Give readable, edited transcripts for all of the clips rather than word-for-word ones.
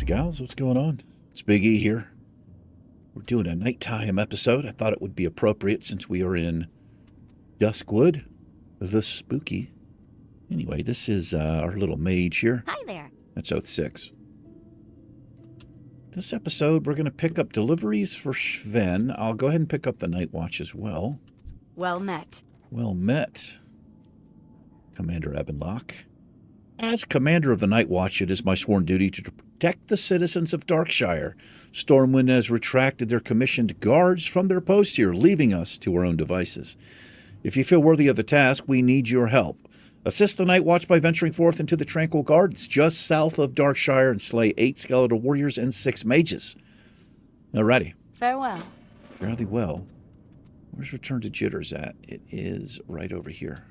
gals, what's going on? It's Big E here. We're doing a nighttime episode. I thought it would be appropriate since we are in Duskwood, the spooky. Anyway, this is our little mage here. Hi there. That's Oath 6. This episode, we're going to pick up deliveries for Sven. I'll go ahead and pick up the Night Watch as well. Well met. Well met, Commander Ebenlock. As Commander of the Night Watch, it is my sworn duty to protect the citizens of Darkshire. Stormwind has retracted their commissioned guards from their posts here, leaving us to our own devices. If you feel worthy of the task, we need your help. Assist the Night Watch by venturing forth into the Tranquil Gardens just south of Darkshire and slay 8 skeletal warriors and 6 mages. Alrighty. Farewell. Fairly well. Where's Return to Jitters at? It is right over here.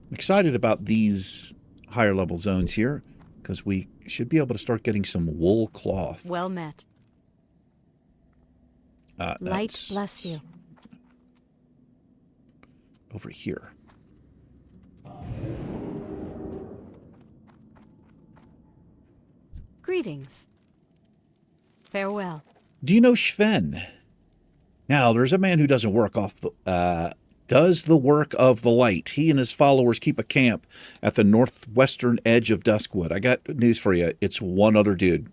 I'm excited about these higher level zones here because we should be able to start getting some wool cloth. Well met. Light bless you. Over here. Greetings. Farewell. Do you know Sven? Now, there's a man who doesn't work off the does the work of the light. He and his followers keep a camp at the northwestern edge of Duskwood. I got news for you. It's one other dude.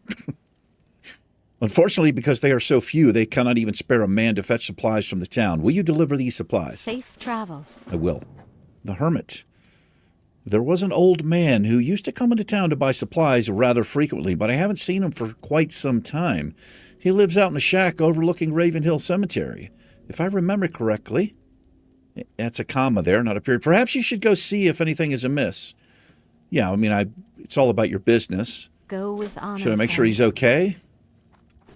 Unfortunately, because they are so few, they cannot even spare a man to fetch supplies from the town. Will you deliver these supplies? Safe travels. I will. The Hermit. There was an old man who used to come into town to buy supplies rather frequently, but I haven't seen him for quite some time. He lives out in a shack overlooking Ravenhill Cemetery. If I remember correctly, that's a comma there, not a period. Perhaps you should go see if anything is amiss. Yeah, I mean, it's all about your business. Go with honor. Should I make sure he's okay?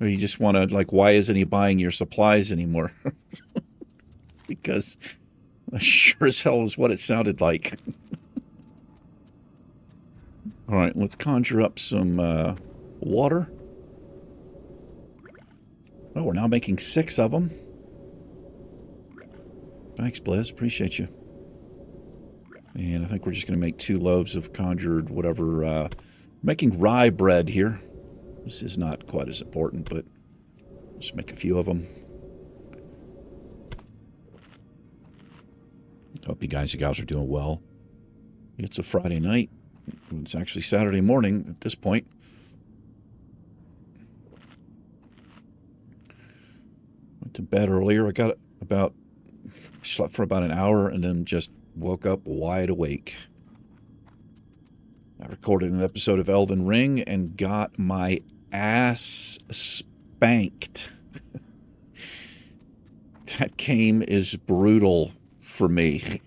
Or you just want to, like, why isn't he buying your supplies anymore? Because sure as hell is what it sounded like. All right, let's conjure up some water. Oh, we're now making 6 of them. Thanks, Blizz. Appreciate you. And I think we're just going to make 2 loaves of conjured whatever. Making rye bread here. This is not quite as important, but just make a few of them. Hope you guys and gals are doing well. It's a Friday night. It's actually Saturday morning at this point. Went to bed earlier. I got slept for about an hour and then just woke up wide awake. I recorded an episode of Elden Ring and got my ass spanked. That game is brutal for me.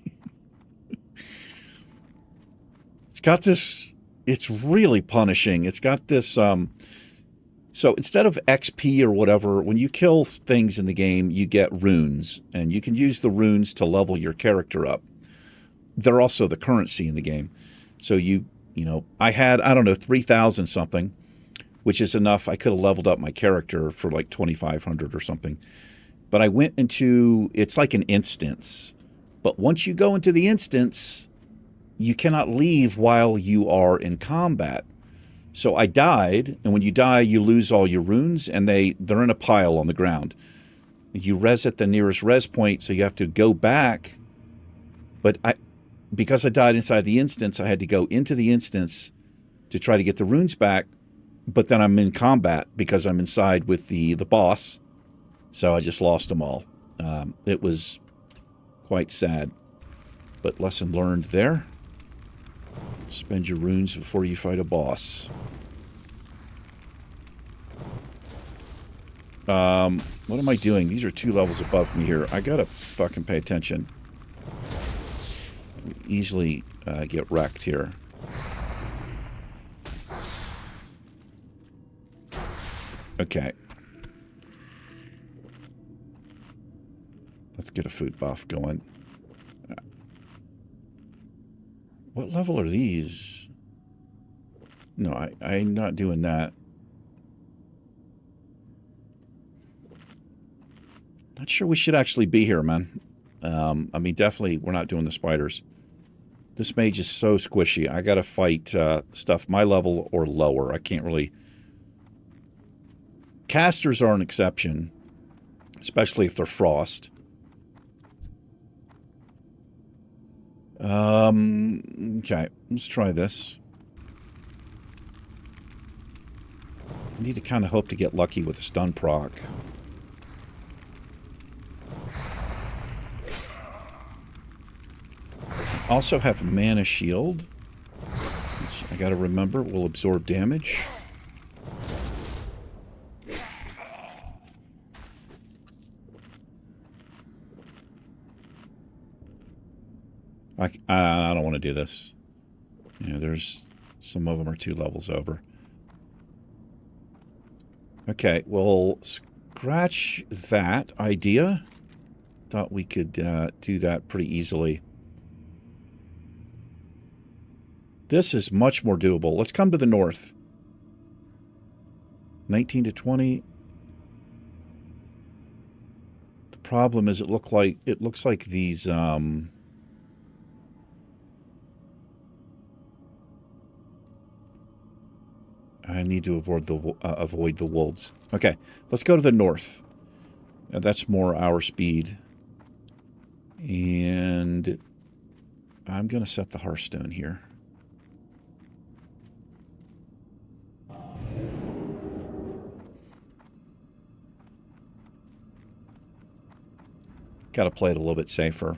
It's got this, it's really punishing. It's got this, so instead of XP or whatever, when you kill things in the game, you get runes, and you can use the runes to level your character up. They're also the currency in the game. So you know, I had, I don't know, 3,000 something, which is enough. I could have leveled up my character for like 2,500 or something. But I went into, it's like an instance. But once you go into the instance, you cannot leave while you are in combat. So I died, and when you die, you lose all your runes, and they're in a pile on the ground. You res at the nearest res point, so you have to go back. But because I died inside the instance, I had to go into the instance to try to get the runes back. But then I'm in combat because I'm inside with the boss. So I just lost them all. It was quite sad. But lesson learned there. Spend your runes before you fight a boss. What am I doing? These are 2 levels above me here. I gotta fucking pay attention. Easily get wrecked here. Okay. Let's get a food buff going. What level are these? No, I'm not doing that. Not sure we should actually be here, man. I mean, definitely we're not doing the spiders. This mage is so squishy. I gotta fight stuff my level or lower. I can't really... Casters are an exception, especially if they're frost. Okay, let's try this. I need to kind of hope to get lucky with a stun proc. Also have mana shield, which I gotta remember will absorb damage. I don't want to do this. Yeah, there's some of them are 2 levels over. Okay, we'll scratch that idea. Thought we could do that pretty easily. This is much more doable. Let's come to the north. 19 to 20. The problem is it looks like these I need to avoid the wolves. Okay, let's go to the north. That's more our speed. And I'm going to set the Hearthstone here. Got to play it a little bit safer.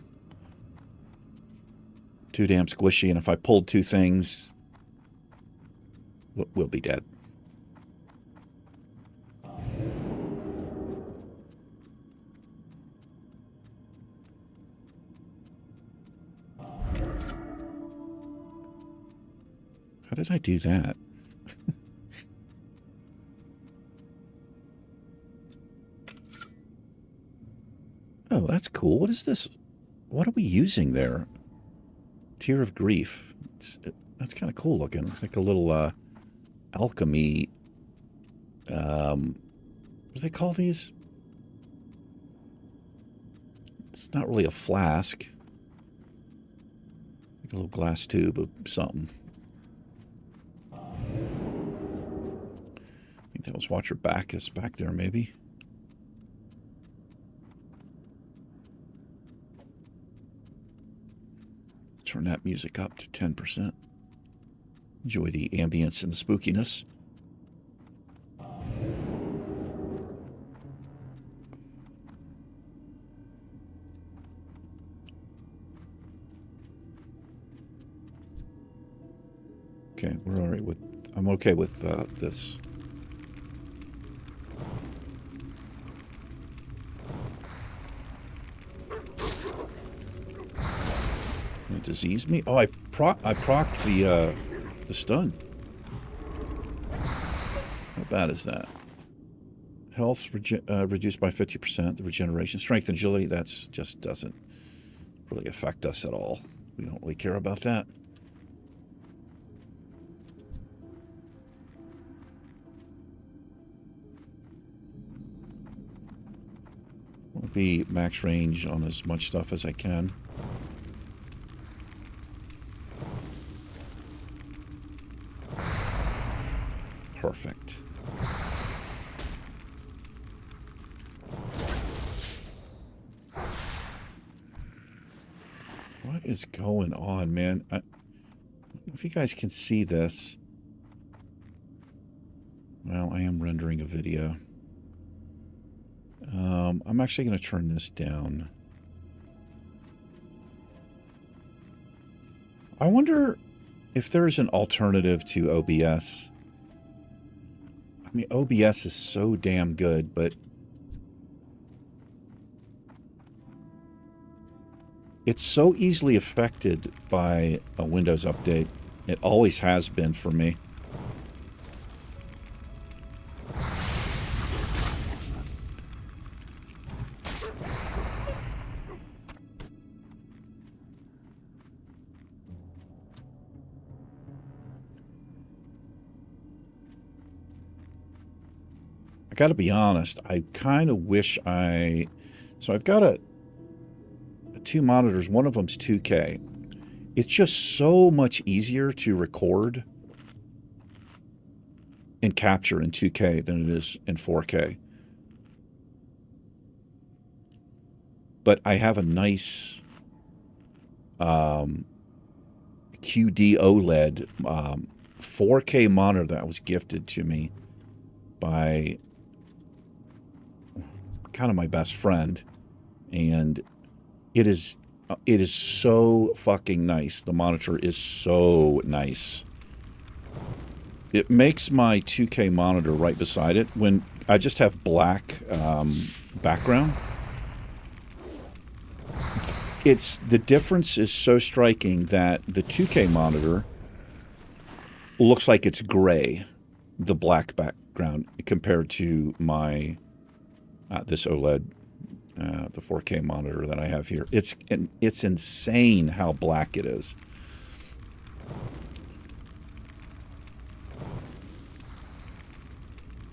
Too damn squishy, and if I pulled 2 things, we'll be dead. How did I do that? Oh, that's cool. What is this? What are we using there? Tear of Grief. That's kind of cool looking. Looks like a little alchemy. What do they call these? It's not really a flask. Like a little glass tube of something. I think that was Watcher Bacchus back there, maybe. Turn that music up to 10%. Enjoy the ambience and the spookiness. Okay, we're all right with... I'm okay with this. It diseased me? Oh, I procced the stun. How bad is that? Health reduced by 50%. The regeneration. Strength and agility, that's just doesn't really affect us at all. We don't really care about that. I'll be max range on as much stuff as I can. Perfect. What is going on, man? I don't know if you guys can see this. Well, I am rendering a video. I'm actually going to turn this down. I wonder if there's an alternative to OBS. I mean, OBS is so damn good, but it's so easily affected by a Windows update. It always has been for me. I gotta be honest, I kind of wish So I've got 2 monitors. One of them's 2K. It's just so much easier to record and capture in 2K than it is in 4K. But I have a nice QD OLED 4K monitor that was gifted to me by kind of my best friend, and it is so fucking nice. The monitor is so nice. It makes my 2K monitor right beside it when I just have black background. The difference is so striking that the 2K monitor looks like it's gray, the black background, compared to my this OLED, the 4K monitor that I have here. It's insane how black it is.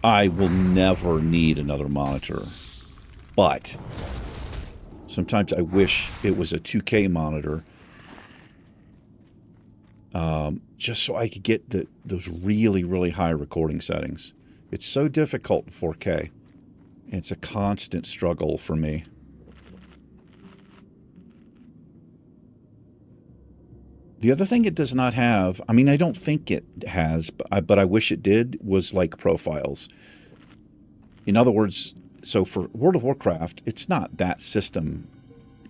I will never need another monitor, but sometimes I wish it was a 2K monitor, just so I could get those really, really high recording settings. It's so difficult in 4K. It's a constant struggle for me. The other thing it does not have, I mean, I don't think it has, but I wish it did, was like profiles. In other words, so for World of Warcraft, it's not that system,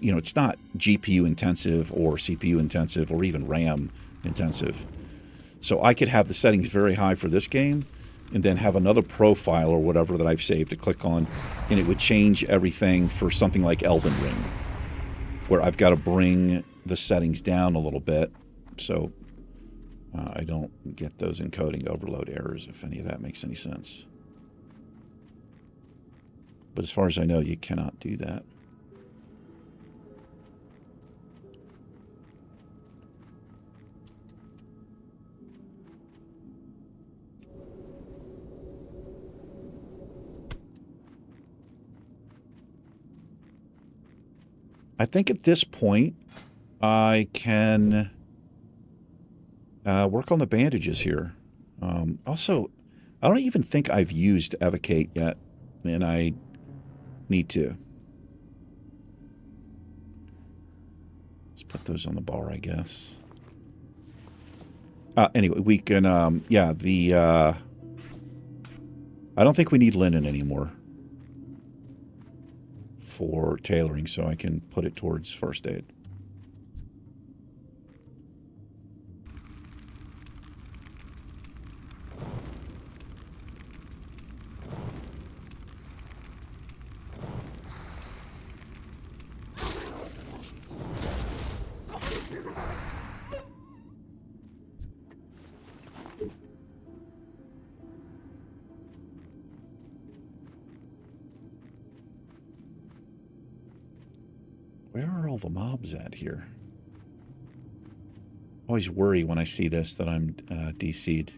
you know, it's not GPU intensive or CPU intensive or even RAM intensive. So I could have the settings very high for this game and then have another profile or whatever that I've saved to click on, and it would change everything for something like Elden Ring, where I've got to bring the settings down a little bit so I don't get those encoding overload errors, if any of that makes any sense. But as far as I know, you cannot do that. I think at this point, I can work on the bandages here. Also, I don't even think I've used Evocate yet, and I need to. Let's put those on the bar, I guess. Anyway, we can, yeah, I don't think we need linen anymore for tailoring, so I can put it towards first aid. Where are all the mobs at here? I always worry when I see this that I'm DC'd.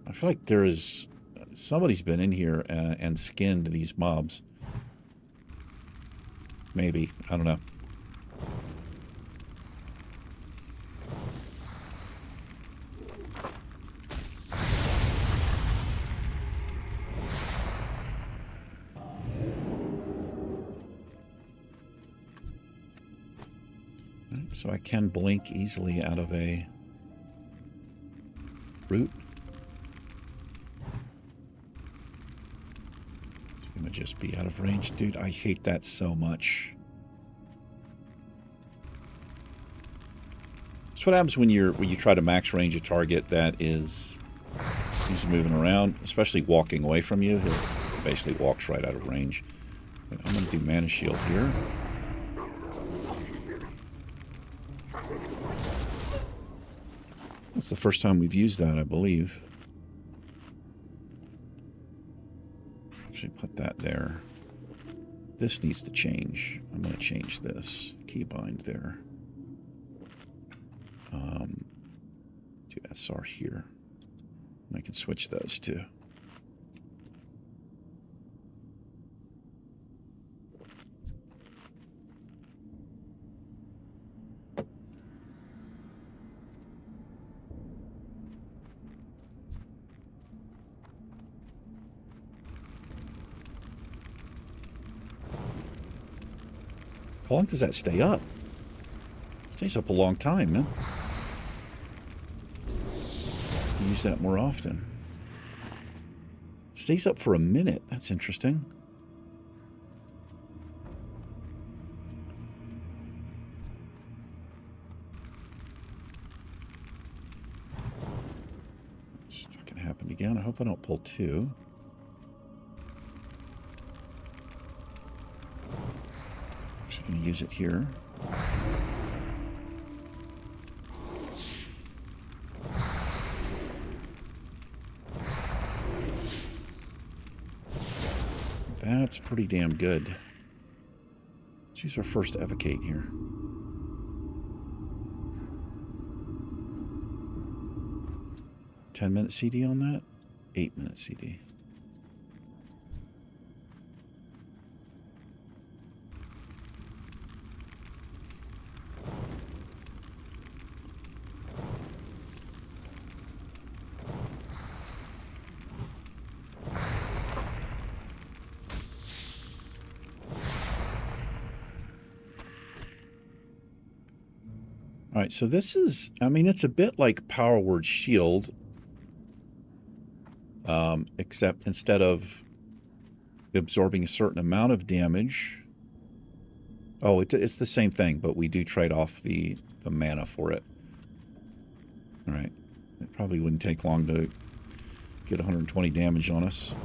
I feel like there is... somebody's been in here and skinned these mobs. Maybe. I don't know. So I can blink easily out of a root. It's gonna just be out of range. Dude, I hate that so much. That's what happens when you try to max range a target that is he's moving around, especially walking away from you. He basically walks right out of range. But I'm gonna do mana shield here. That's the first time we've used that, I believe. Actually, put that there. This needs to change. I'm going to change this. Keybind there. Do SR here. And I can switch those too. How long does that stay up? It stays up a long time, man. Use that more often. Stays up for a minute. That's interesting. It's not going to happen again. I hope I don't pull two. Actually going to use it here. That's pretty damn good. Let's use our first evocate here. $10-minute CD on that? 8-minute CD. All right, so this is, I mean, it's a bit like Power Word Shield, except instead of absorbing a certain amount of damage, oh, it's the same thing, but we do trade off the mana for it. All right, it probably wouldn't take long to get 120 damage on us.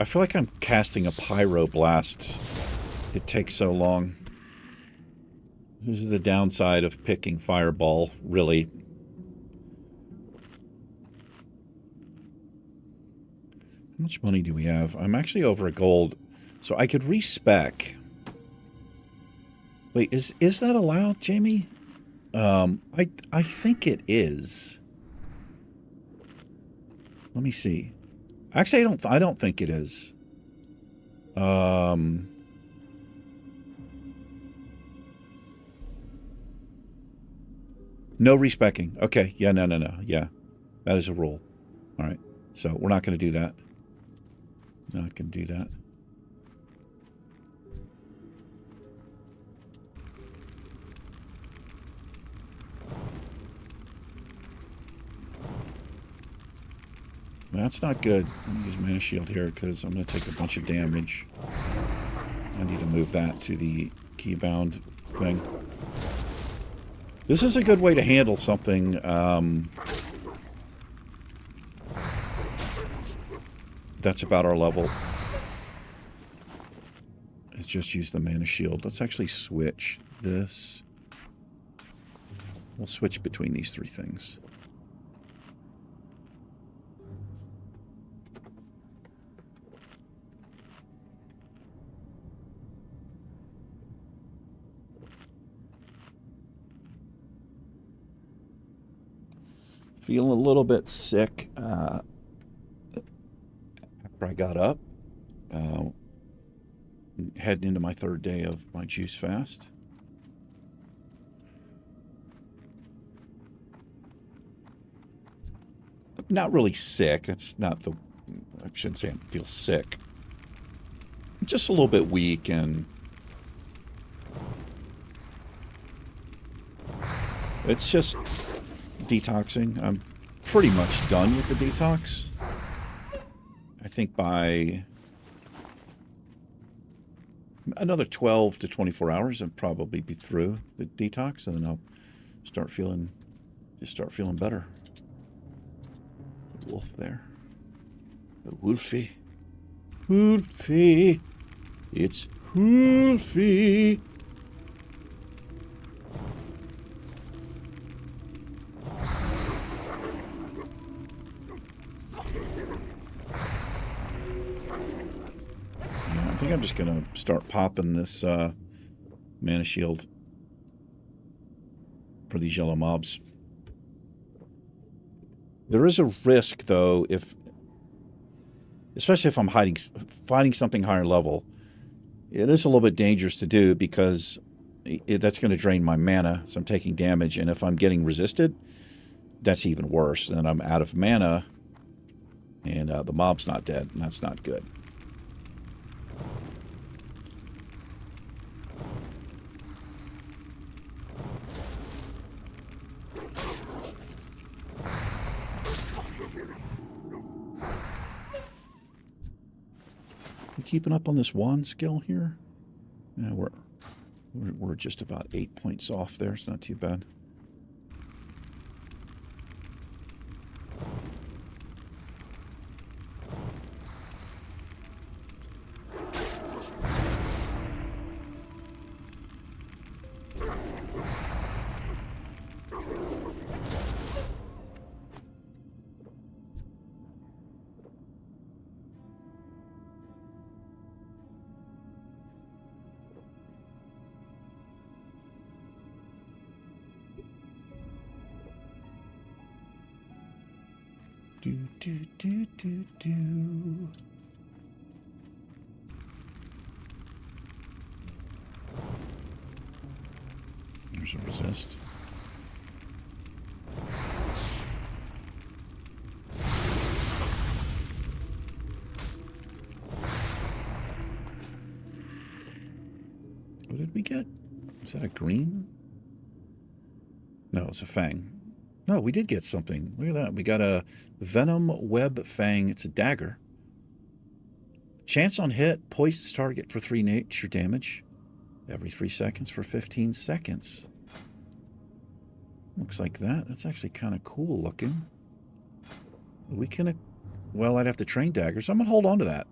I feel like I'm casting a pyroblast. It takes so long. This is the downside of picking Fireball, really. How much money do we have? I'm actually over a gold, so I could respec. Wait, is that allowed, Jamie? I think it is. Let me see. Actually, I don't think it is. No respecking. Okay. Yeah, no. Yeah. That is a rule. All right. So we're not going to do that. Not going to do that. That's not good. I'm going to use Mana Shield here because I'm going to take a bunch of damage. I need to move that to the keybound thing. This is a good way to handle something that's about our level. Let's just use the Mana Shield. Let's actually switch this. We'll switch between these three things. Feeling a little bit sick after I got up. Heading into my third day of my juice fast. Not really sick. It's not the... I shouldn't say I feel sick. Just a little bit weak and... It's just... detoxing. I'm pretty much done with the detox. I think by another 12 to 24 hours I'll probably be through the detox, and then I'll start feeling better. The wolf there. The wolfie. Wolfie. It's wolfie. I think I'm just going to start popping this Mana Shield for these yellow mobs. There is a risk, though, especially if I'm fighting something higher level, It is a little bit dangerous to do because that's going to drain my mana, so I'm taking damage. And if I'm getting resisted, that's even worse. Then I'm out of mana, and the mob's not dead, and that's not good. You keeping up on this wand skill here? Yeah, we're just about 8 points off there. It's not too bad. Do, do, do, do, do. There's a resist. What did we get? Is that a green? No, it's a fang. No, we did get something. Look at that. We got a Venom Web Fang. It's a dagger. Chance on hit. Poisons target for 3 nature damage. Every 3 seconds for 15 seconds. Looks like that. That's actually kind of cool looking. We can... Well, I'd have to train daggers. I'm going to hold on to that.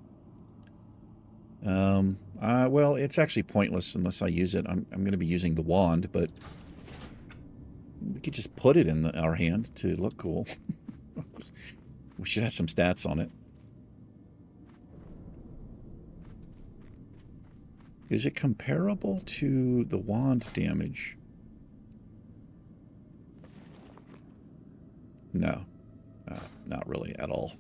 Well, it's actually pointless unless I use it. I'm going to be using the wand, but... We could just put it in our hand to look cool. We should have some stats on it. Is it comparable to the wand damage? No. Not really at all.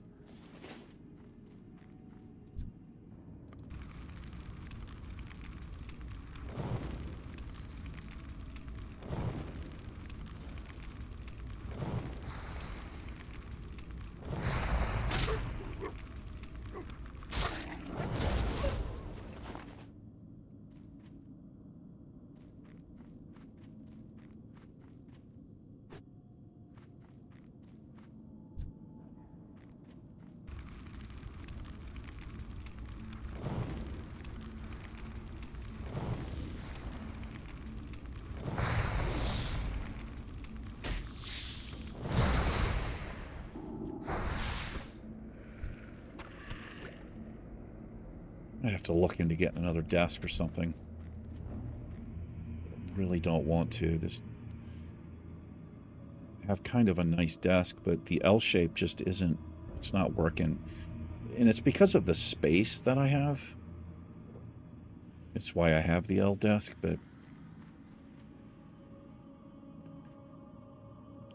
I have to look into getting another desk or something. Really don't want to. This have kind of a nice desk, but the L shape just isn't. It's not working, and it's because of the space that I have. It's why I have the L desk, but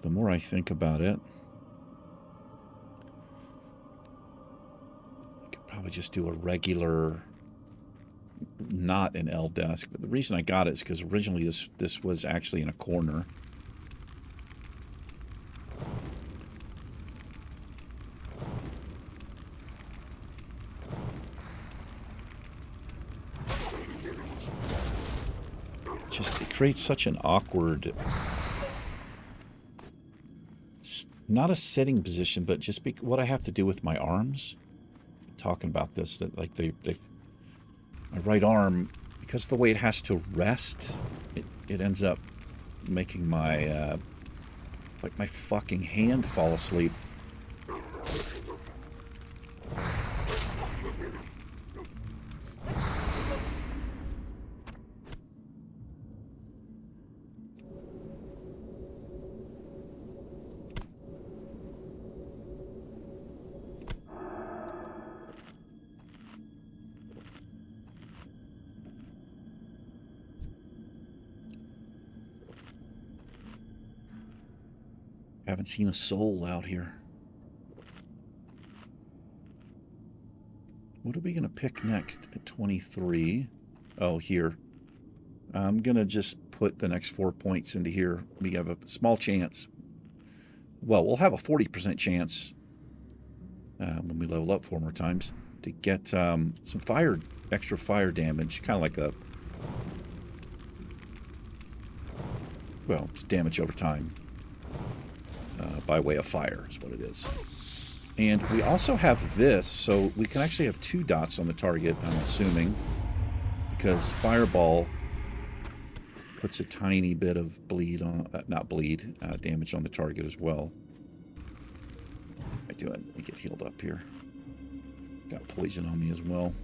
the more I think about it, probably just do a regular, not an L desk. But the reason I got it is because originally this was actually in a corner. Just, it creates such an awkward, not a sitting position, but just what I have to do with my arms. Talking about this, that like my right arm, because of the way it has to rest, it ends up making my like my fucking hand fall asleep. Haven't seen a soul out here. What are we going to pick next at 23? Oh, here. I'm going to just put the next 4 points into here. We have a small chance. Well, we'll have a 40% chance when we level up 4 more times to get some extra fire damage. Kind of like a... Well, it's damage over time. By way of fire is what it is. And we also have this, so we can actually have 2 dots on the target, I'm assuming. Because Fireball puts a tiny bit of bleed on, damage on the target as well. I do it. Let me get healed up here. Got poison on me as well.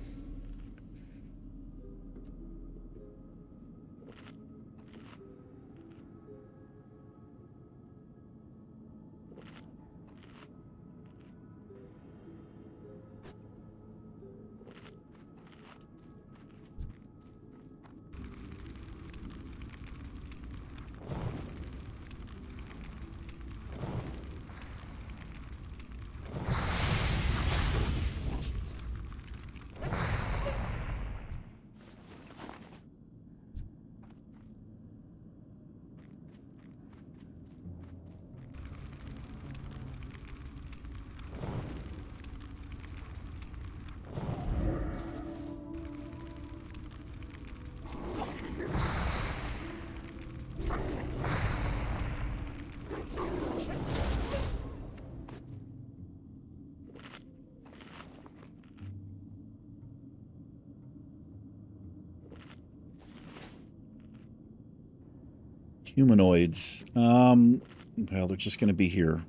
Humanoids. Well, they're just going to be here.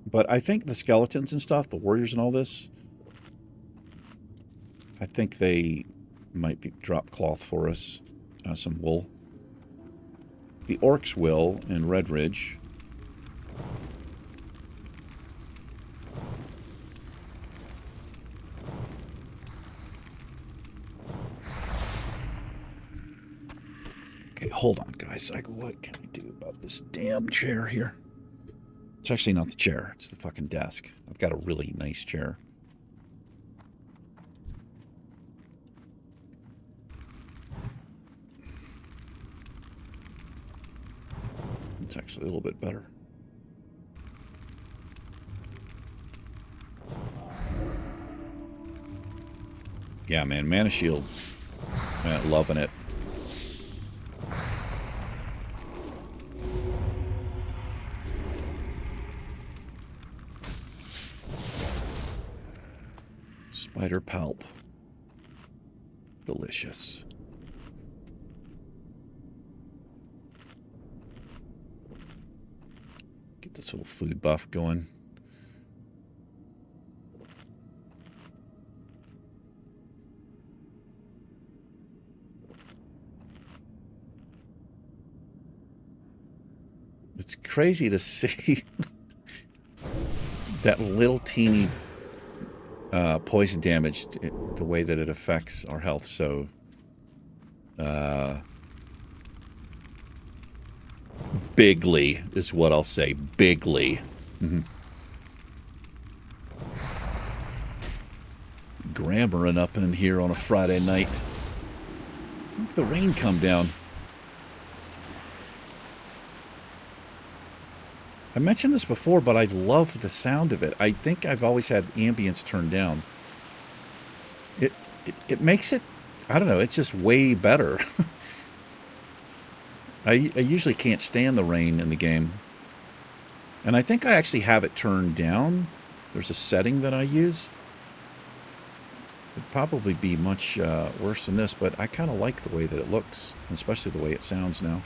But I think the skeletons and stuff, the warriors and all this, I think they might drop cloth for us. Some wool. The orcs will in Red Ridge. Okay, hold on, guys. What can I do about this damn chair here? It's actually not the chair. It's the fucking desk. I've got a really nice chair. It's actually a little bit better. Yeah, man. Mana Shield. Man, loving it. Spider Palp. Delicious. Get this little food buff going. It's crazy to see that little teeny poison damage, the way that it affects our health so bigly is what I'll say. Bigly. Grammaring up in here on a Friday night. Look at the rain come down. I mentioned this before, but I love the sound of it. I think I've always had ambience turned down. It makes it, I don't know, it's just way better. I usually can't stand the rain in the game. And I think I actually have it turned down. There's a setting that I use. It'd probably be much worse than this, but I kind of like the way that it looks, especially the way it sounds now.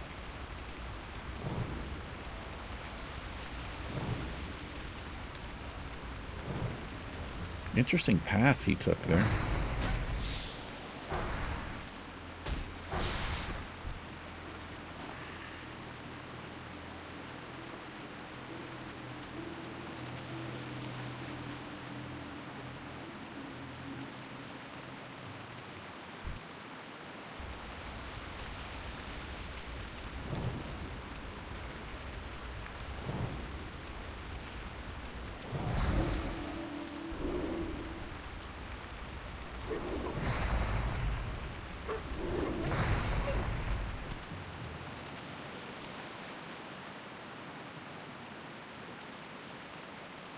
Interesting path he took there.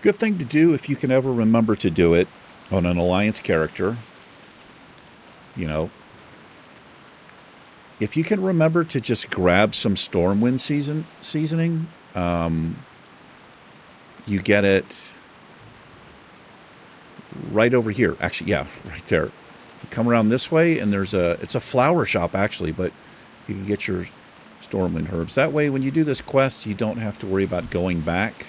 Good thing to do if you can ever remember to do it on an Alliance character. You know, if you can remember to just grab some Stormwind seasoning, you get it right over here. Actually, yeah, right there. You come around this way, and it's a flower shop, actually, but you can get your Stormwind herbs. That way, when you do this quest, you don't have to worry about going back.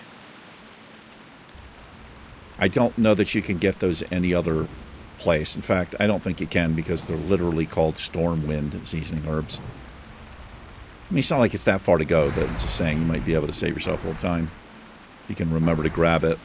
I don't know that you can get those any other place. In fact, I don't think you can because they're literally called Stormwind seasoning herbs. I mean, it's not like it's that far to go, but I'm just saying you might be able to save yourself a little time if you can remember to grab it.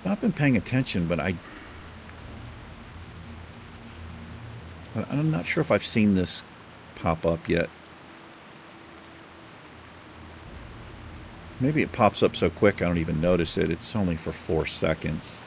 Not been paying attention, but I'm not sure if I've seen this pop up yet. Maybe it pops up so quick I don't even notice it. It's only for 4 seconds.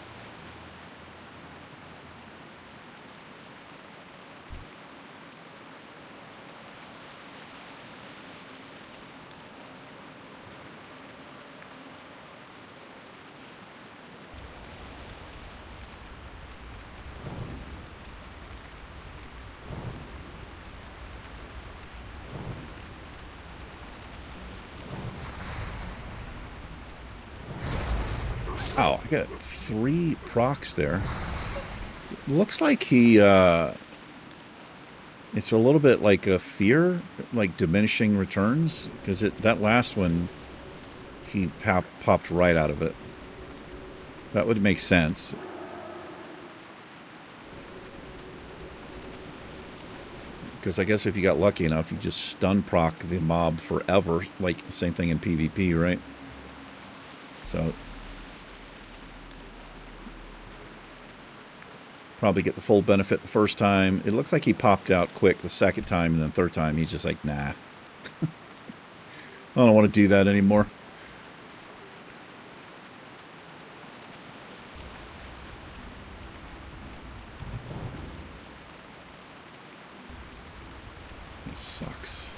Oh, I got 3 procs there. Looks like he, it's a little bit like a fear, like diminishing returns, because that last one, he popped right out of it. That would make sense. Because I guess if you got lucky enough, you just stun proc the mob forever, like the same thing in PvP, right? So probably get the full benefit the first time. It looks like he popped out quick the second time, and then third time he's just like, nah. I don't want to do that anymore. This sucks.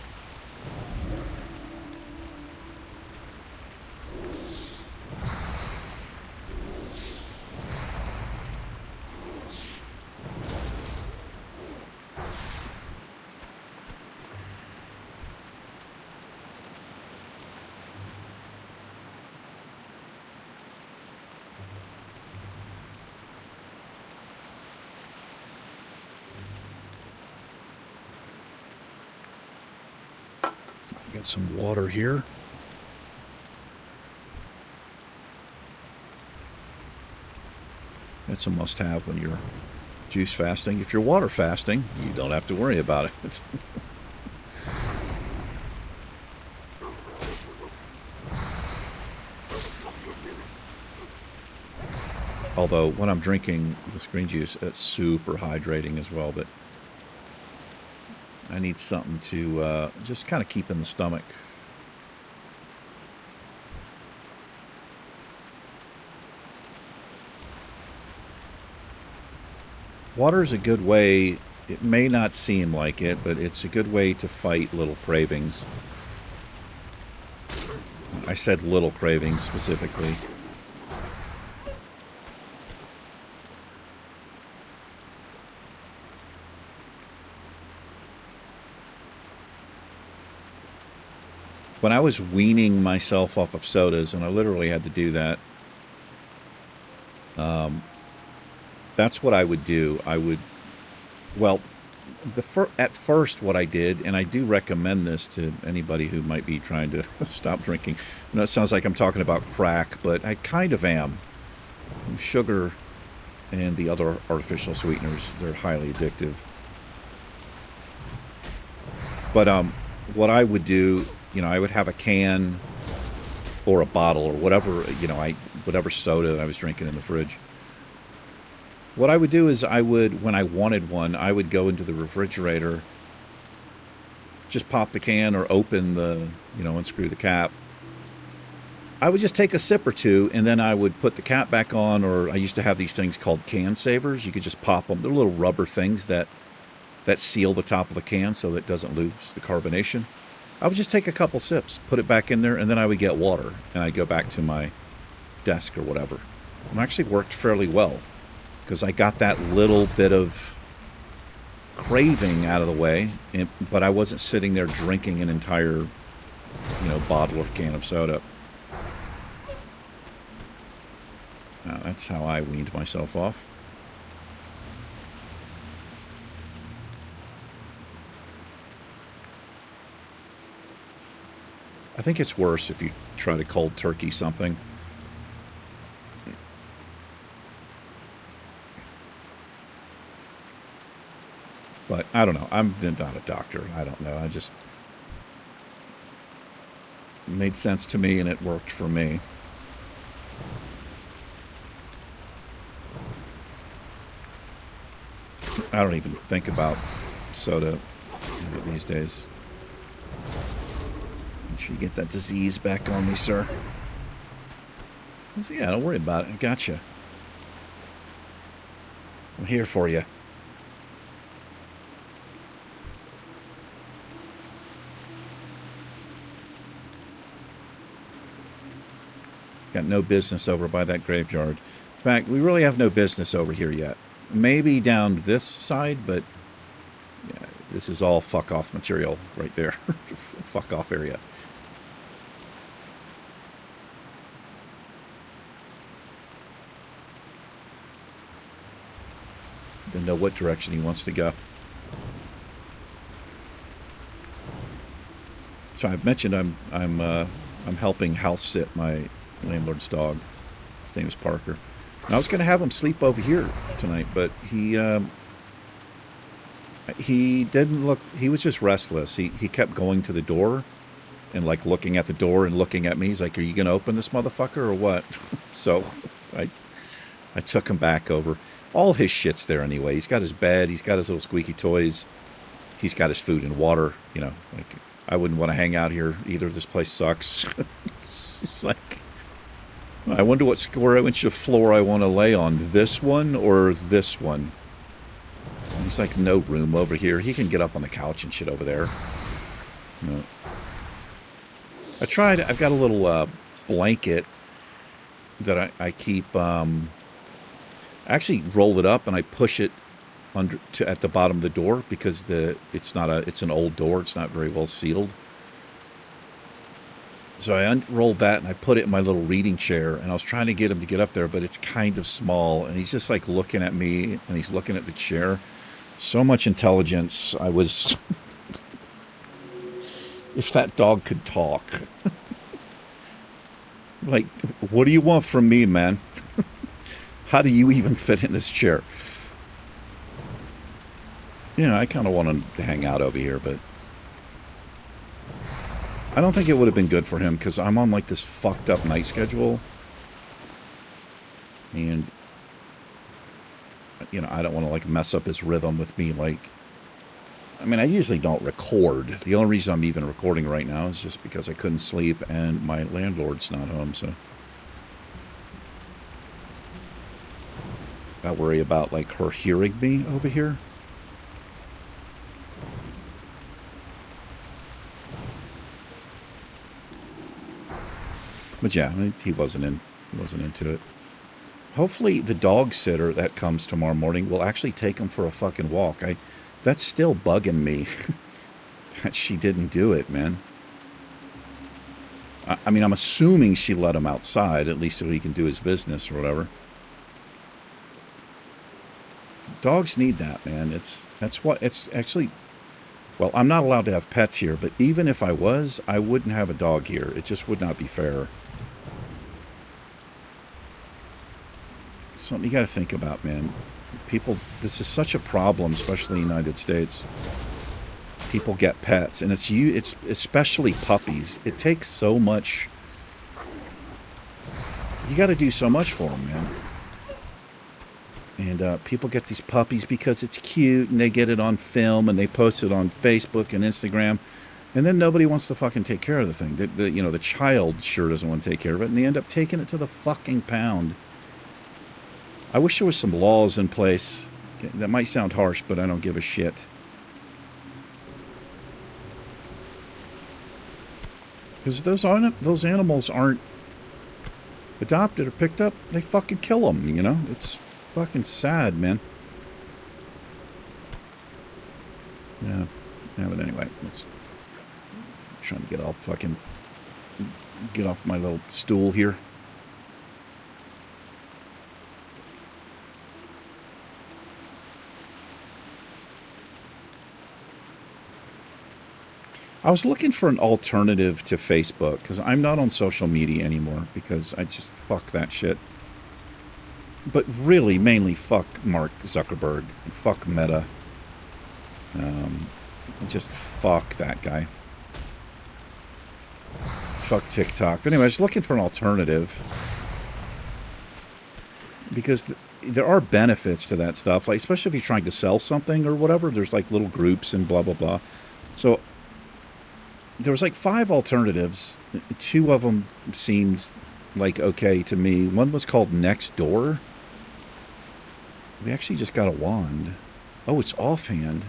Get some water here. It's a must-have when you're juice fasting. If you're water fasting, you don't have to worry about it. Although when I'm drinking this green juice, it's super hydrating as well, but I need something to just kind of keep in the stomach. Water is a good way, it may not seem like it, but it's a good way to fight little cravings. I said little cravings specifically. When I was weaning myself off of sodas, and I literally had to do that, that's what I would do. I would, well, at first what I did, and I do recommend this to anybody who might be trying to stop drinking. I know it sounds like I'm talking about crack, but I kind of am. Sugar and the other artificial sweeteners, they're highly addictive. But what I would do I would have a can or a bottle or whatever, whatever soda that I was drinking in the fridge. What I would do is when I wanted one, I would go into the refrigerator, just pop the can or open unscrew the cap. I would just take a sip or two, and then I would put the cap back on, or I used to have these things called can savers. You could just pop them. They're little rubber things that seal the top of the can so that it doesn't lose the carbonation. I would just take a couple sips, put it back in there, and then I would get water, and I'd go back to my desk or whatever. And it actually worked fairly well, because I got that little bit of craving out of the way, but I wasn't sitting there drinking an entire, bottle or can of soda. That's how I weaned myself off. I think it's worse if you try to cold turkey something. But I don't know. I'm not a doctor. I don't know. It made sense to me, and it worked for me. I don't even think about soda these days. Make sure you get that disease back on me, sir. So, yeah, don't worry about it. I got you. I'm here for you. Got no business over by that graveyard. In fact, we really have no business over here yet. Maybe down this side, but yeah, this is all fuck off material right there. Fuck off area. Didn't know what direction he wants to go. So I've mentioned I'm helping house sit my landlord's dog. His name is Parker. And I was going to have him sleep over here tonight, but he didn't look. He was just restless. He kept going to the door, and like looking at the door and looking at me. He's like, "Are you going to open this motherfucker or what?" So I took him back over. All his shit's there anyway. He's got his bed. He's got his little squeaky toys. He's got his food and water. Like I wouldn't want to hang out here either. This place sucks. It's like, I wonder what square inch of floor I want to lay on. This one or this one? And he's like, no room over here. He can get up on the couch and shit over there. No. I've got a little blanket that I keep. I actually roll it up and I push it at the bottom of the door because it's an old door. It's not very well sealed. So I unrolled that and I put it in my little reading chair, and I was trying to get him to get up there, but it's kind of small, and he's just like looking at me and he's looking at the chair. So much intelligence. I was if that dog could talk. Like, what do you want from me, man? How do you even fit in this chair? I kind of want him to hang out over here, but I don't think it would have been good for him because I'm on like this fucked up night schedule. And, I don't want to like mess up his rhythm with me. Like, I usually don't record. The only reason I'm even recording right now is just because I couldn't sleep and my landlord's not home. So I worry about like her hearing me over here. But yeah, he wasn't into it. Hopefully the dog sitter that comes tomorrow morning will actually take him for a fucking walk. That's still bugging me that she didn't do it, man. I'm assuming she let him outside, at least so he can do his business or whatever. Dogs need that, man. It's actually, well, I'm not allowed to have pets here, but even if I was, I wouldn't have a dog here. It just would not be fair. Something you got to think about, man. People, this is such a problem, especially in the United States. people get pets, and it's especially puppies. It takes so much. You got to do so much for them, man. And people get these puppies because it's cute, and they get it on film, and they post it on Facebook and Instagram, and then nobody wants to fucking take care of the thing. The child sure doesn't want to take care of it, and they end up taking it to the fucking pound. I wish there was some laws in place. That might sound harsh, but I don't give a shit. Because those animals aren't adopted or picked up, they fucking kill them, you know? It's fucking sad, man. Yeah, but anyway, I'm trying to get off my little stool here. I was looking for an alternative to Facebook because I'm not on social media anymore because I just fuck that shit. But really, mainly fuck Mark Zuckerberg and fuck Meta. Just fuck that guy. Fuck TikTok. But anyway, I was looking for an alternative because there are benefits to that stuff, like especially if you're trying to sell something or whatever. There's like little groups and blah blah blah. So there was like 5 alternatives. 2 of them seemed like okay to me. One was called Nextdoor. We actually just got a wand. Oh, it's offhand.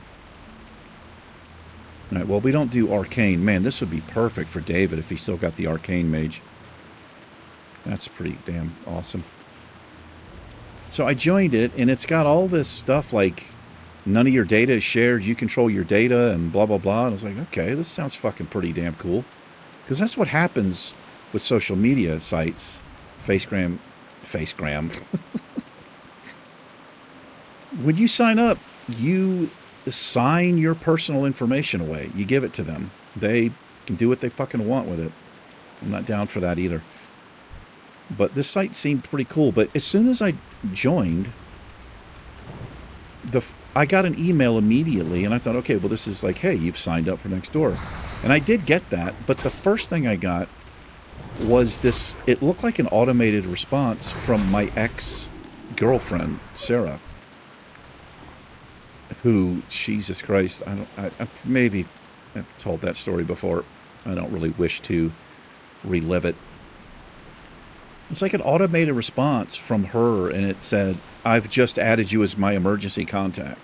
All right, well, we don't do arcane. Man, this would be perfect for David if he still got the arcane mage. That's pretty damn awesome. So I joined it, and it's got all this stuff like none of your data is shared, you control your data, and blah, blah, blah. And I was like, okay, this sounds fucking pretty damn cool. Because that's what happens with social media sites. Facegram. When you sign up, you sign your personal information away. You give it to them. They can do what they fucking want with it. I'm not down for that either. But this site seemed pretty cool. But as soon as I joined, I got an email immediately, and I thought, okay, well, this is like, hey, you've signed up for Nextdoor. And I did get that, but the first thing I got was this. It looked like an automated response from my ex-girlfriend, Sarah, who, Jesus Christ, I maybe I've told that story before. I don't really wish to relive it. It's like an automated response from her, and it said, I've just added you as my emergency contact.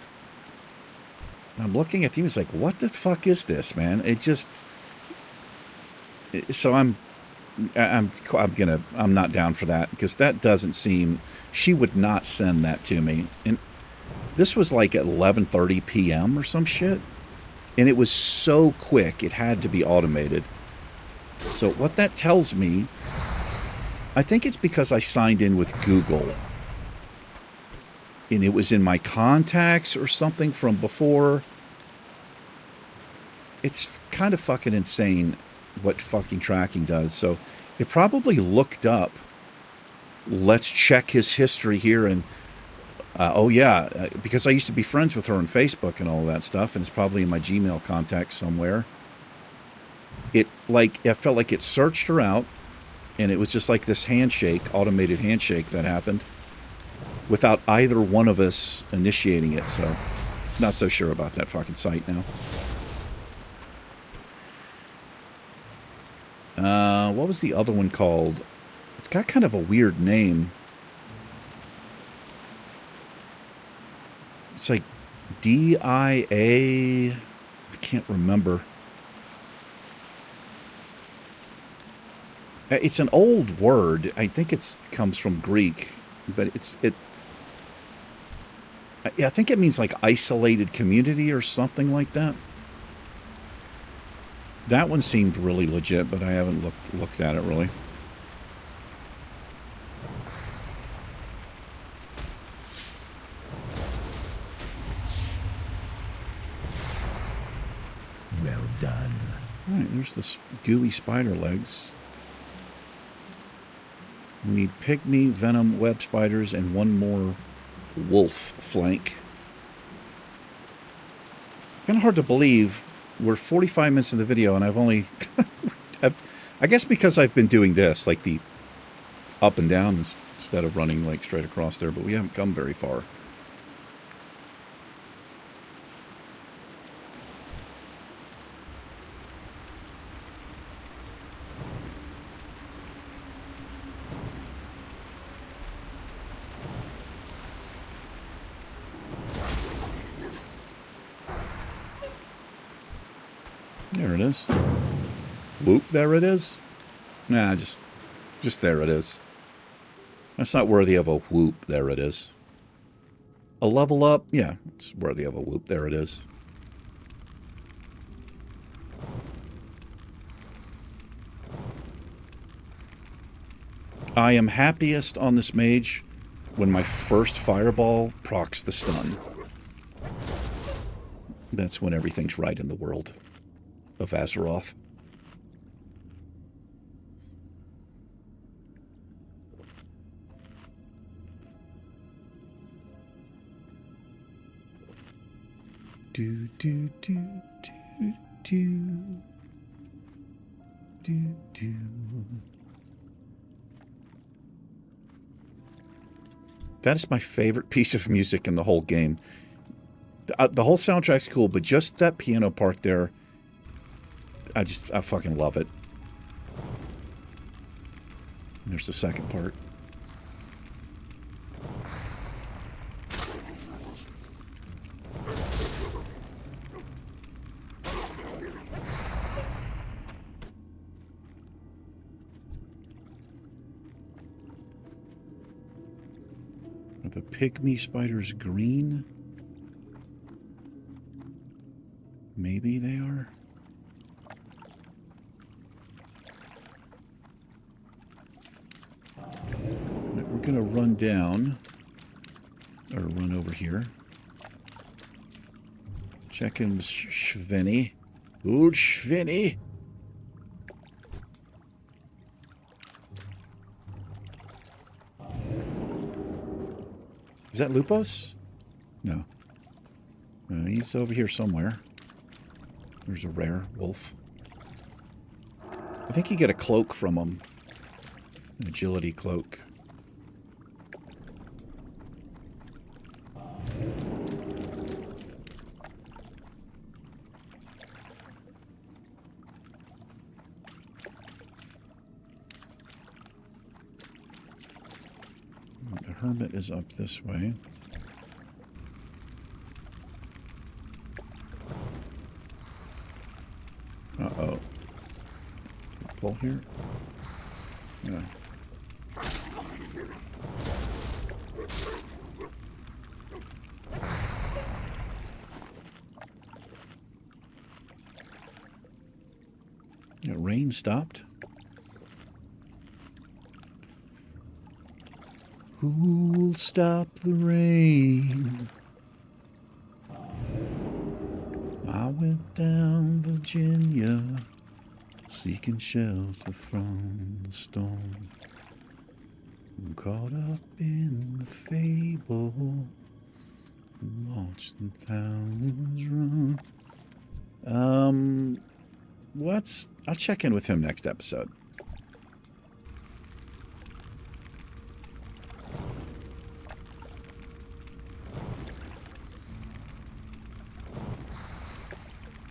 And I'm looking at you, it's like, what the fuck is this, man? It just... So I'm not down for that, because that doesn't seem... She would not send that to me. And this was like at 11:30 p.m. or some shit. And it was so quick, it had to be automated. So what that tells me... I think it's because I signed in with Google. And it was in my contacts or something from before. It's kind of fucking insane what fucking tracking does. So it probably looked up, let's check his history here. And, oh yeah, because I used to be friends with her on Facebook and all that stuff. And it's probably in my Gmail contacts somewhere. I felt like it searched her out. And it was just like this handshake, automated handshake that happened without either one of us initiating it. So, not so sure about that fucking site now. What was the other one called? It's got kind of a weird name. It's like DIA. I can't remember. It's an old word. I think it comes from Greek, but I think it means like isolated community or something like that. That one seemed really legit, but I haven't looked at it really. Well done. All right, there's this gooey spider legs. We need pygmy, venom, web spiders, and one more wolf flank. Kind of hard to believe we're 45 minutes in the video, and I've only... I guess because I've been doing this, like the up and down instead of running like straight across there, but we haven't come very far. There it is. Whoop, there it is. Nah, just there it is. That's not worthy of a whoop, there it is. A level up, yeah, it's worthy of a whoop, there it is. I am happiest on this mage when my first fireball procs the stun. That's when everything's right in the world of Azeroth. Do do do do do do do. That is my favorite piece of music in the whole game. The whole soundtrack's cool, but just that piano part there, I fucking love it. And there's the second part. Are the pygmy spiders green? Maybe they are. Right, we're gonna run down, or run over here. Check in with Shveni. Old Shveni. Is that Lupos? No. He's over here somewhere. There's a rare wolf. I think you get a cloak from him. An agility cloak. The hermit is up this way. Uh-oh. Pull here? Yeah. Yeah, rain stopped. Who'll stop the rain? I went down Virginia, seeking shelter from the storm. I'm caught up in the fable, watched the clouds run. I'll check in with him next episode.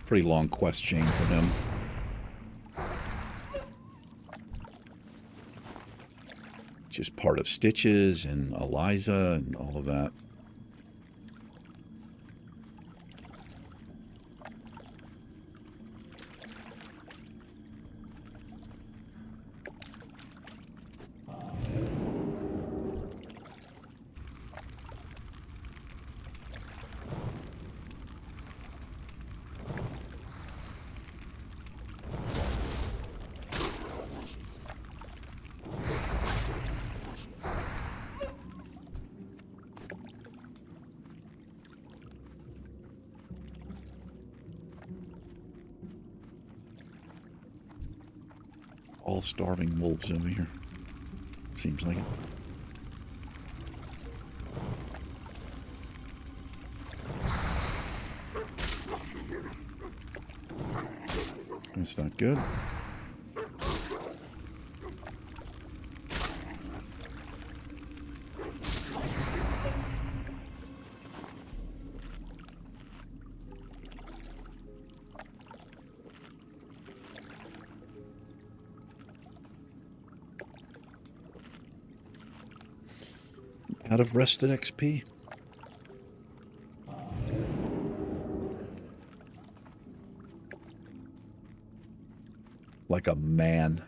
Pretty long quest chain for him. Just part of Stitches and Eliza and all of that. All starving wolves over here. Seems like it. That's not good. Out of rested XP. Like a man.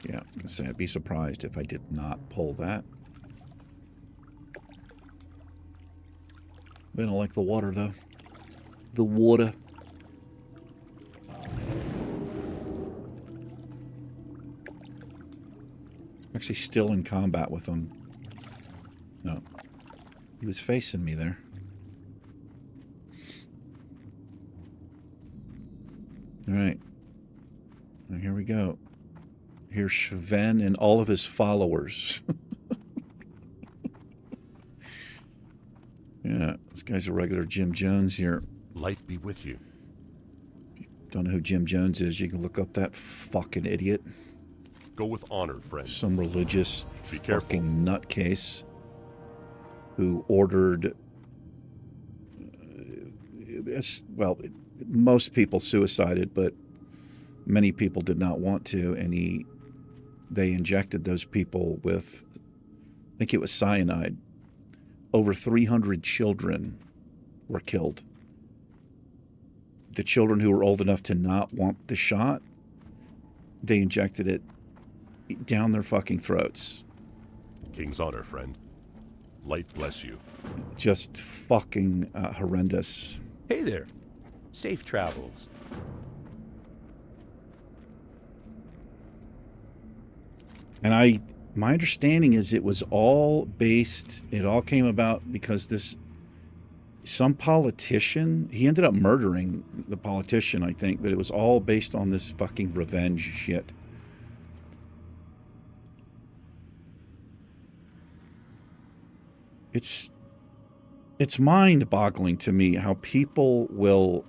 Yeah, I was gonna say I'd be surprised if I did not pull that. I don't like the water though. The water. Actually still in combat with him. No. He was facing me there. Alright. Now here we go. Here's Sven and all of his followers. Yeah, this guy's a regular Jim Jones here. Light be with you. Don't know who Jim Jones is, you can look up that fucking idiot. Go with honor, friend. Some religious Be careful. fucking nutcase who ordered, well, most people suicided, but many people did not want to, and they injected those people with, I think it was cyanide. Over 300 children were killed. The children who were old enough to not want the shot, they injected it down their fucking throats. King's honor, friend. Light bless you. Just fucking horrendous. Hey there. Safe travels. And my understanding is it was all based, it all came about because some politician, he ended up murdering the politician, I think, but it was all based on this fucking revenge shit. It's mind-boggling to me how people will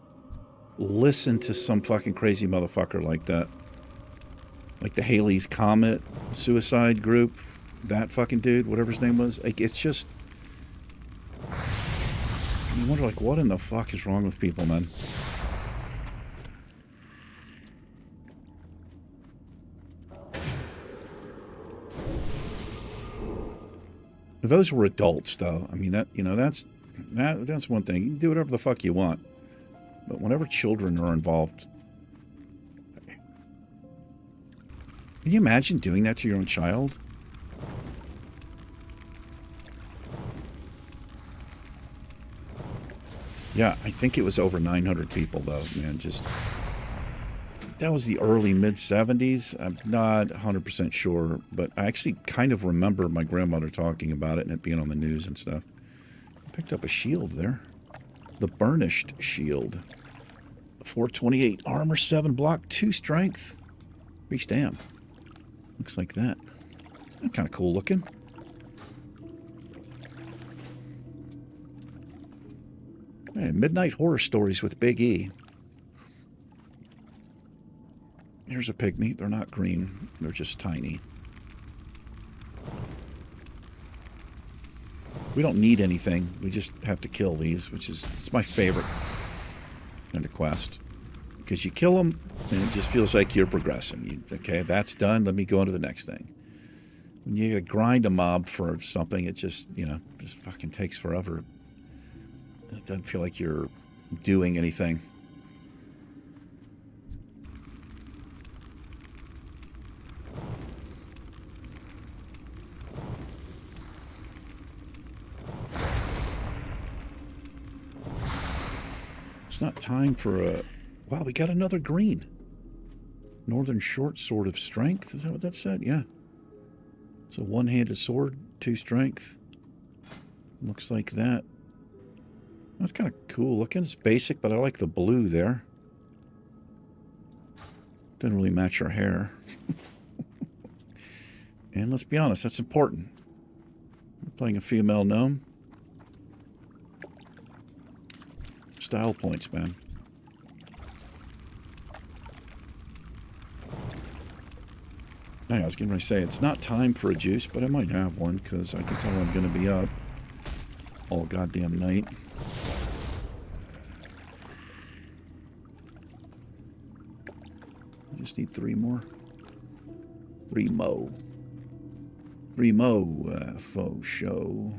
listen to some fucking crazy motherfucker like that. Like the Halley's Comet suicide group, that fucking dude, whatever his name was. Like, it's just, you wonder, like, what in the fuck is wrong with people, man? Those were adults, though. I mean, that's one thing. You can do whatever the fuck you want, but whenever children are involved, can you imagine doing that to your own child? Yeah, I think it was over 900 people, though, man. Just, that was the early mid-70s. I'm not 100% sure, but I actually kind of remember my grandmother talking about it and it being on the news and stuff. I picked up a shield there. The burnished shield. 428 armor, 7 block, 2 strength. Reach damn. Looks like that. That's kind of cool looking. Hey, Midnight Horror Stories with Big E. Here's a pygmy. They're not green. They're just tiny. We don't need anything. We just have to kill these, it's my favorite kind of quest. Because you kill them, and it just feels like you're progressing. Okay, that's done. Let me go on to the next thing. When you grind a mob for something, it just, just fucking takes forever. It doesn't feel like you're doing anything. It's not time for a... Wow, we got another green. Northern Short Sword of Strength. Is that what that said? Yeah. It's a one-handed sword, 2 strength. Looks like that. That's kind of cool looking. It's basic, but I like the blue there. Didn't really match her hair. And let's be honest, that's important. We're playing a female gnome. Style points, man. Hey, I was getting ready to say, it's not time for a juice, but I might have one, because I can tell I'm going to be up all goddamn night. I just need 3 more. 3 mo. 3 mo, faux show.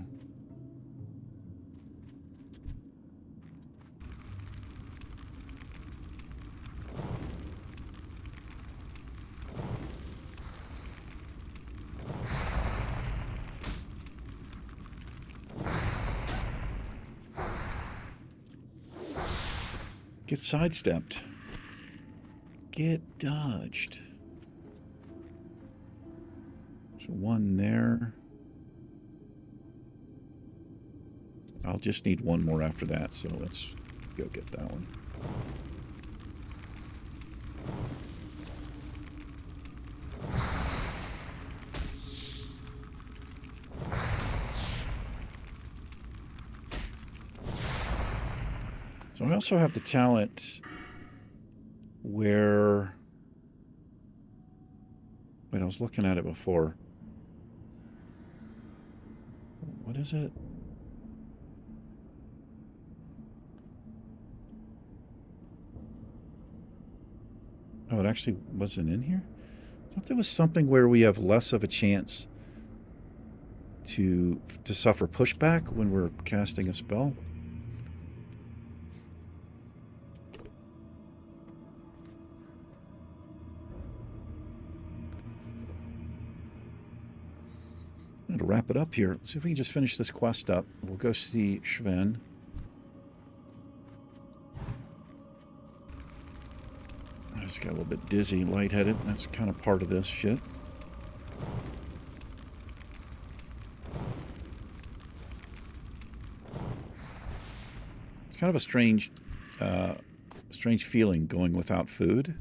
Get sidestepped. Get dodged. So 1 there. I'll just need 1 more after that, so let's go get that one. So I also have the talent where... Wait, I was looking at it before. What is it? Oh, it actually wasn't in here? I thought there was something where we have less of a chance to suffer pushback when we're casting a spell. To wrap it up here, let's see if we can just finish this quest up. We'll go see Sven. I just got a little bit dizzy, lightheaded. That's kind of part of this shit. It's kind of a strange feeling going without food.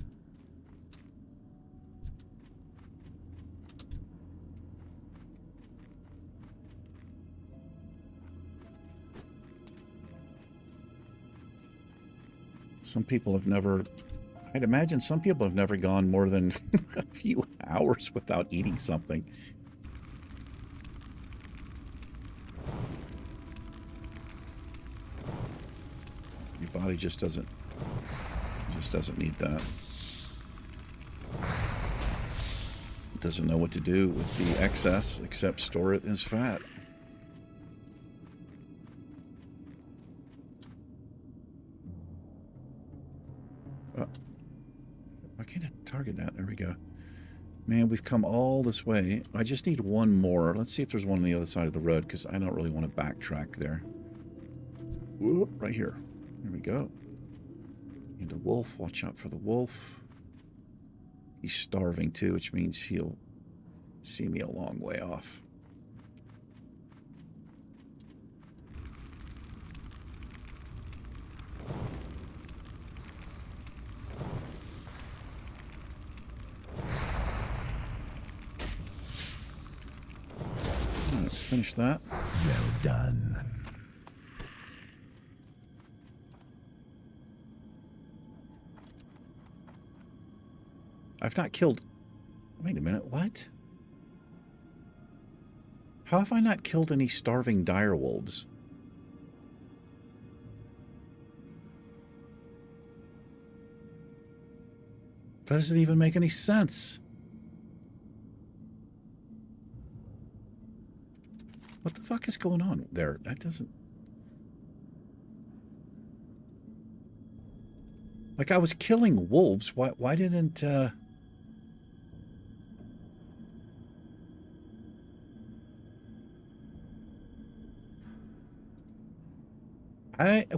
Some people have never... I'd imagine some people have never gone more than a few hours without eating something. Your body just doesn't need that. It doesn't know what to do with the excess except store it as fat. Why can't I target that? There we go. Man, we've come all this way. I just need 1 more. Let's see if there's one on the other side of the road, because I don't really want to backtrack there. Whoop, right here. There we go. And a wolf. Watch out for the wolf. He's starving too, which means he'll see me a long way off. Finish that. Well done. I've not killed... Wait a minute, what? How have I not killed any starving direwolves? That doesn't even make any sense. What the fuck is going on there? That doesn't... Like, I was killing wolves. Why didn't...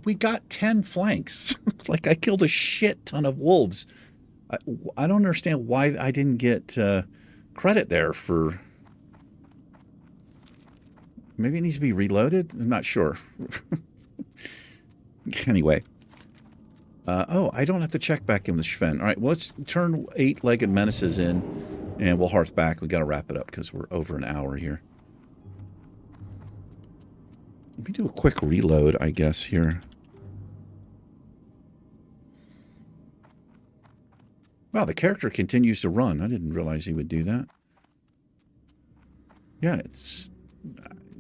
We got 10 flanks. Like, I killed a shit ton of wolves. I don't understand why I didn't get credit there for... Maybe it needs to be reloaded? I'm not sure. Anyway. Oh, I don't have to check back in with Sven. All right, well, let's turn 8-legged menaces in, and we'll hearth back. We got to wrap it up because we're over an hour here. Let me do a quick reload, I guess, here. Wow, the character continues to run. I didn't realize he would do that. Yeah,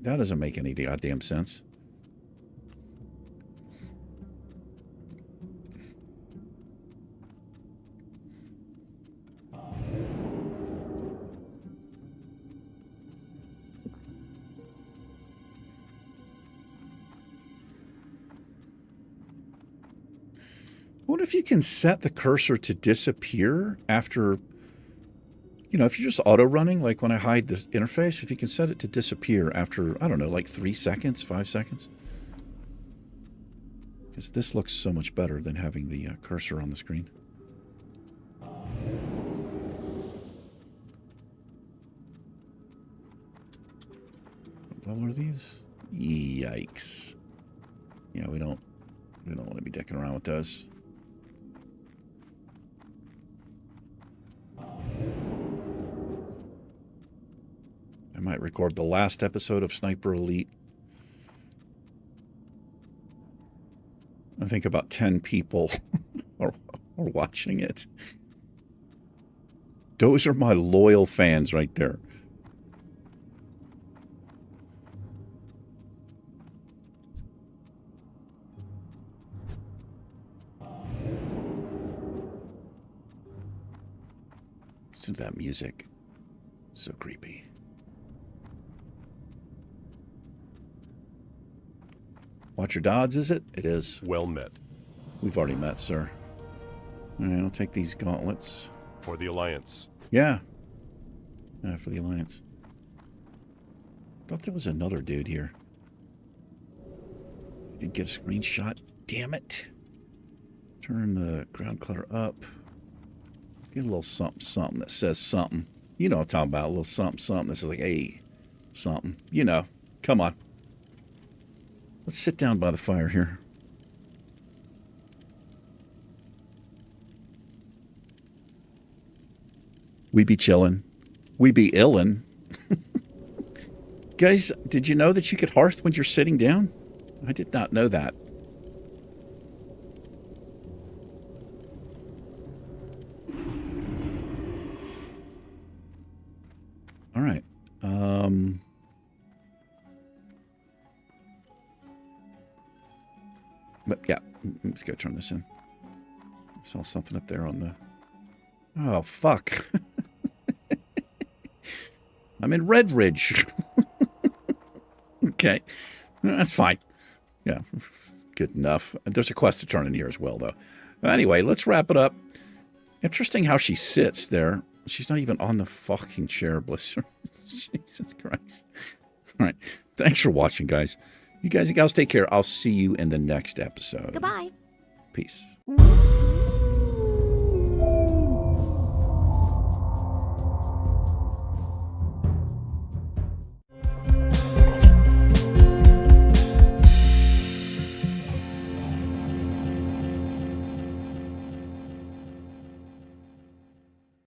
that doesn't make any goddamn sense. What if you can set the cursor to disappear after, you know, if you're just auto-running, like when I hide this interface, if you can set it to disappear after, I don't know, like 3 seconds, 5 seconds? Because this looks so much better than having the cursor on the screen. What level are these? Yikes. Yeah, we don't want to be dicking around with those. I might record the last episode of Sniper Elite. I think about 10 people are watching it. Those are my loyal fans right there. Listen to that music. So creepy. Watch your dodds, is it? It is. Well met. We've already met, sir. All right, I'll take these gauntlets. For the Alliance. Yeah. Yeah, for the Alliance. Thought there was another dude here. Didn't get a screenshot. Damn it. Turn the ground clutter up. Get a little something, something that says something. You know what I'm talking about. A little something, something. This is like, hey, something. You know. Come on. Let's sit down by the fire here. We be chillin'. We be illin'. Guys, did you know that you could hearth when you're sitting down? I did not know that. All right. But yeah, let's go turn this in. I saw something up there on the... Oh, fuck. I'm in Red Ridge. Okay. That's fine. Yeah, good enough. There's a quest to turn in here as well, though. Anyway, let's wrap it up. Interesting how she sits there. She's not even on the fucking chair, bless her. Jesus Christ. All right. Thanks for watching, guys. You guys and gals take care. I'll see you in the next episode. Goodbye. Peace. Mm-hmm.